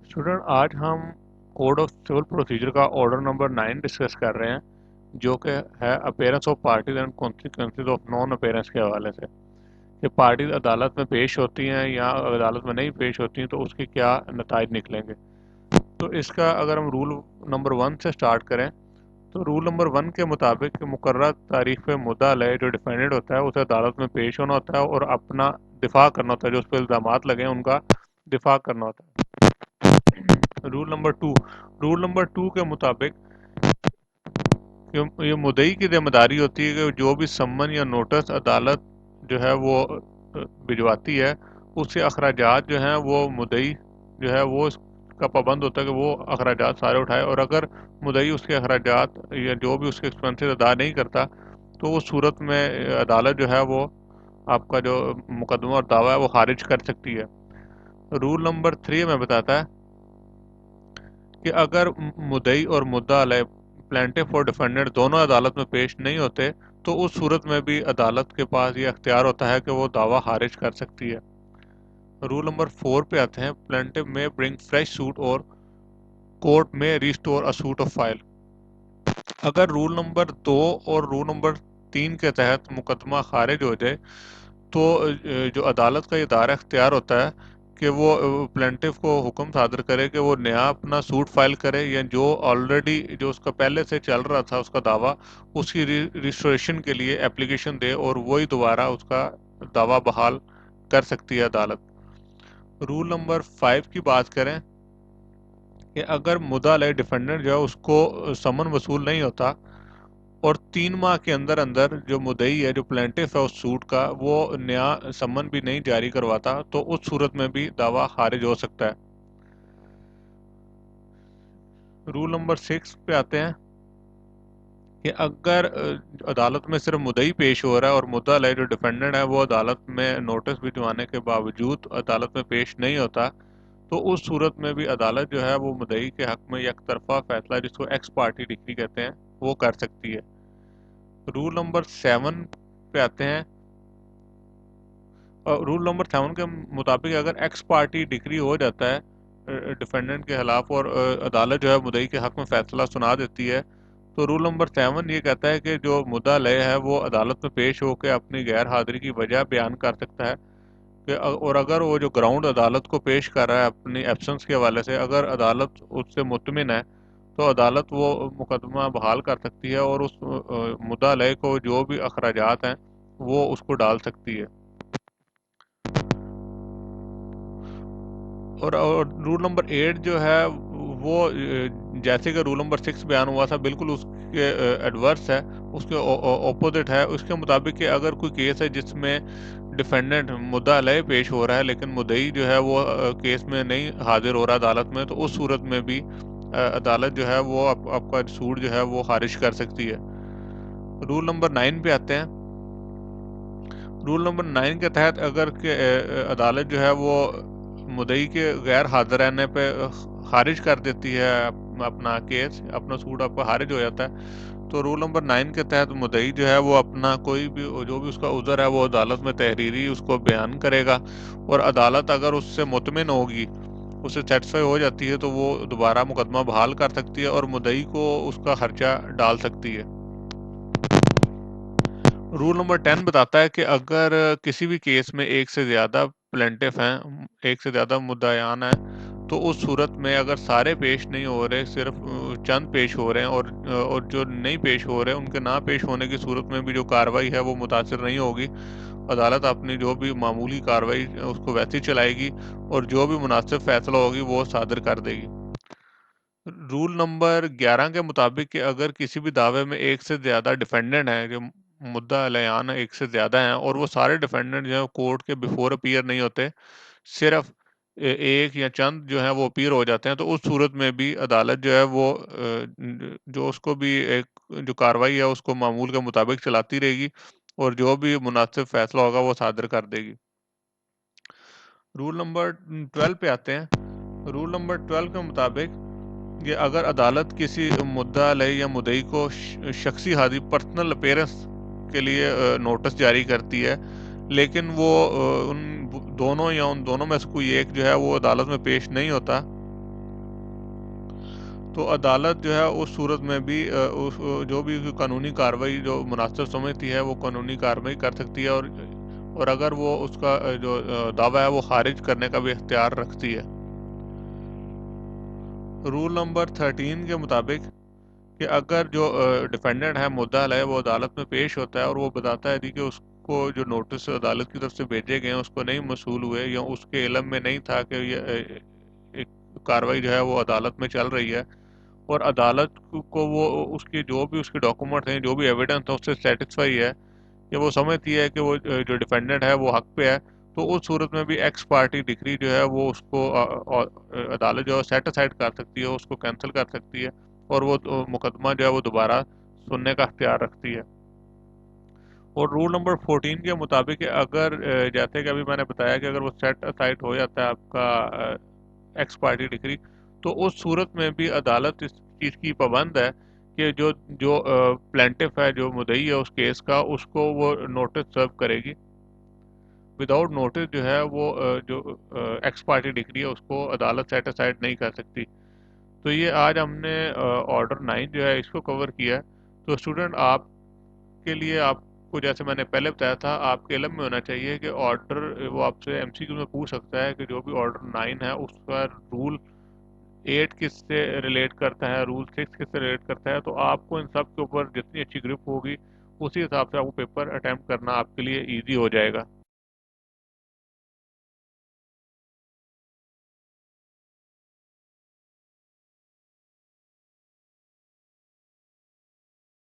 Student आज हम code of civil procedure का ऑर्डर नंबर 9 डिस्कस कर रहे हैं, जो कि है appearance of parties and consequences of non appearance के हवाले से कि पार्टीज अदालत में पेश होती हैं या अदालत में नहीं पेश होती हैं तो उसके क्या नताइज निकलेंगे। तो इसका अगर हम रूल नंबर 1 से स्टार्ट करें तो रूल नंबर 1 के मुताबिक मुकर्रर तारीख पे मुद्दा अलग जो डिफेंडेंट होता है उसे अदालत में पेश होना होता है और अपना दिफा करना होता है, जो उस पर इल्ज़ामात लगे हैं उनका दिफा करना होता है। रूल नंबर 2 के मुताबिक ये मुद्दई की जिम्मेदारी होती है कि जो भी सम्मन या नोटिस अदालत जो है वो भिजवाती है, उससे अखराजात जो हैं वो मुद्दई जो है वो इसका पाबंद होता है कि वो अखराजात सारे उठाए, और अगर मुद्दई उसके अखराजात या जो भी उसके एक्सपेंसेस अदा नहीं करता तो उस सूरत में अदालत जो है वो आपका जो मुकदमा और दावा है वो खारिज कर सकती है। रूल नंबर 3 में बताता है कि अगर मुद्दई और मुद्दा अलग प्लेंटिफ और डिफेंडेंट दोनों अदालत में पेश नहीं होते तो उस सूरत में भी अदालत के पास ये अख्तियार होता है कि वो दावा खारिज कर सकती है। रूल नंबर 4 पे आते हैं, प्लेंटिफ में ब्रिंग फ्रेश सूट और कोर्ट में restore a suit of file. अगर रूल नंबर 2 और रूल नंबर 3 के तहत मुकदमा खारिज हो जाए तो जो अदालत का ये दायरा इख्तियार होता है कि वो प्लेंटिफ को हुक्म सादर करे कि वो नया अपना सूट फाइल करे या जो ऑलरेडी जो उसका पहले से चल रहा था उसका दावा, उसकी रिस्टोरेशन के लिए एप्लीकेशन दे और वही दोबारा उसका दावा बहाल कर सकती है अदालत। रूल नंबर 5 की बात करें कि अगर मुद्दा अलग डिफेंडेंट जो है उसको समन वसूल नहीं होता और 3 माह के अंदर अंदर जो मुद्दई है जो प्लेंटिफ है उस सूट का वो नया समन भी नहीं जारी करवाता तो उस सूरत में भी दावा खारिज हो सकता है। रूल नंबर 6 पे आते हैं कि अगर अदालत में सिर्फ मुद्दई पेश हो रहा है और मुद्दा अलग जो डिफेंडेंट है वो अदालत में नोटिस भिजवाने के बावजूद अदालत में पेश नहीं होता तो उस सूरत में भी अदालत जो है वो मुद्दई के हक में एक तरफा फैसला, जिसको एक्स पार्टी डिक्री कहते हैं, वो कर सकती है। रूल नंबर 7 पे आते हैं, और रूल नंबर 7 के मुताबिक अगर एक्स पार्टी डिक्री हो जाता है डिफेंडेंट के खिलाफ और अदालत जो है मुद्दई के हक में फैसला सुना देती है तो रूल नंबर 7 ये कहता है कि जो मुद्दा लय है वो अदालत में पेश होकर अपनी गैर हाजिरी की वजह बयान कर सकता है कि और अगर वो जो ग्राउंड अदालत को पेश कर रहा है अपनी एब्सेंस के हवाले से, अगर अदालत उससे मुतमिन है तो अदालत वो मुकदमा बहाल कर सकती है और उस मुद्दा लय को जो भी अखराजात हैं वो उसको डाल सकती है। और रूल नंबर 8 जो है वो जैसे कि रूल नंबर 6 बयान हुआ था बिल्कुल उसके एडवर्स है, उसके ऑपोजिट है। उसके मुताबिक कि अगर कोई केस है जिसमें डिफेंडेंट मुद्दा अलग पेश हो रहा है लेकिन मुद्दई जो है वो केस में नहीं हाजिर हो रहा अदालत में, तो उस सूरत में भी अदालत जो है वो आपका सूट जो है वो खारिज कर सकती है। रूल नंबर 9 पे आते हैं। रूल नंबर 9 के तहत अगर के अदालत जो है वो मुद्दई के गैर हाजिर रहने पे खारिज कर देती है अपना केस, अपना सूट आपका खारिज हो जाता है, तो रूल नंबर 9 के तहत मुद्दई जो है वो अपना कोई भी जो भी उसका उज़र है वो अदालत में तहरीरी उसको बयान करेगा और अदालत अगर उससे मुतमिन होगी, उससे सेटिस्फाई हो जाती है तो वो दोबारा मुकदमा बहाल कर सकती है और मुद्दई को उसका खर्चा डाल सकती है। रूल नंबर 10 बताता है कि अगर किसी भी केस में एक से ज़्यादा प्लेंटिफ हैं, एक से ज़्यादा मुद्दायान हैं, तो उस सूरत में अगर सारे पेश नहीं हो रहे, सिर्फ चंद पेश हो रहे हैं और जो नहीं पेश हो रहे उनके ना पेश होने की सूरत में भी जो कार्रवाई है वो मुतासिर नहीं होगी। अदालत अपनी जो भी मामूली कार्रवाई उसको वैसे ही चलाएगी और जो भी मुनासिब फैसला होगी वो सादर कर देगी। रूल नंबर 11 के मुताबिक कि अगर किसी भी दावे में एक से ज़्यादा डिफेंडेंट हैं, जो मुद्दा अलयान एक से ज़्यादा हैं और वो सारे डिफेंडेंट जो है कोर्ट के बिफोर अपीयर नहीं होते, सिर्फ एक या चंद जो है वो अपीयर हो जाते हैं, तो उस सूरत में भी अदालत जो है वो जो उसको भी एक जो कार्रवाई है उसको मामूल के मुताबिक चलाती रहेगी और जो भी मुनासिब फैसला होगा वो सादर कर देगी। रूल नंबर 12 पे आते हैं। रूल नंबर 12 के मुताबिक कि अगर अदालत किसी मुद्दा अलय या मुद्दई को शख्सी हाजिरी पर्सनल अपीयरेंस के लिए नोटिस जारी करती है लेकिन वो उन दोनों या उन दोनों में से कोई एक जो है वो अदालत में पेश नहीं होता تو عدالت جو ہے اس صورت میں بھی جو بھی قانونی کارروائی جو مناسب سمجھتی ہے وہ قانونی کارروائی کر سکتی ہے، اور اگر وہ اس کا جو دعویٰ ہے وہ خارج کرنے کا بھی اختیار رکھتی ہے۔ رول نمبر 13 کے مطابق کہ اگر جو ڈیفینڈنٹ ہے، مدعا ہے، وہ عدالت میں پیش ہوتا ہے اور وہ بتاتا ہے کہ اس کو جو نوٹس عدالت کی طرف سے بھیجے گئے ہیں اس کو نہیں موصول ہوئے، یا اس کے علم میں نہیں تھا کہ یہ ایک کارروائی جو ہے وہ عدالت میں چل رہی ہے، اور عدالت کو وہ اس کی جو بھی اس کے ڈاکومنٹ ہیں، جو بھی ایویڈنس ہے، اس سے سیٹسفائی ہے کہ وہ سمجھتی ہے کہ وہ جو ڈیفینڈنٹ ہے وہ حق پہ ہے، تو اس صورت میں بھی ایکس پارٹی ڈگری جو ہے وہ اس کو عدالت جو ہے سیٹ اسائڈ کر سکتی ہے، اس کو کینسل کر سکتی ہے، اور وہ مقدمہ جو ہے وہ دوبارہ سننے کا اختیار رکھتی ہے۔ اور رول نمبر 14 کے مطابق اگر جیسے کہ ابھی میں نے بتایا کہ اگر وہ سیٹ اسائڈ ہو جاتا ہے آپ کا ایکس پارٹی ڈگری، تو اس صورت میں بھی عدالت اس چیز کی پابند ہے کہ جو پلینٹف ہے، جو مدعی ہے اس کیس کا، اس کو وہ نوٹس سرو کرے گی۔ وداؤٹ نوٹس جو ہے وہ جو ایکس پارٹی ڈگری ہے اس کو عدالت سیٹ اسائڈ نہیں کر سکتی۔ تو یہ آج ہم نے آرڈر 9 جو ہے اس کو کور کیا ہے۔ تو اسٹوڈنٹ آپ کے لیے، آپ کو جیسے میں نے پہلے بتایا تھا، آپ کے علم میں ہونا چاہیے کہ آرڈر وہ آپ سے ایم سی کیو میں پوچھ سکتا ہے کہ جو بھی آرڈر 9 ہے اس کا رول 8 کس سے ریلیٹ کرتا ہے، رول 6 کس سے ریلیٹ کرتا ہے، تو آپ کو ان سب کے اوپر جتنی اچھی گرپ ہوگی اسی حساب سے آپ کو پیپر اٹیمپٹ کرنا آپ کے لیے ایزی ہو جائے گا۔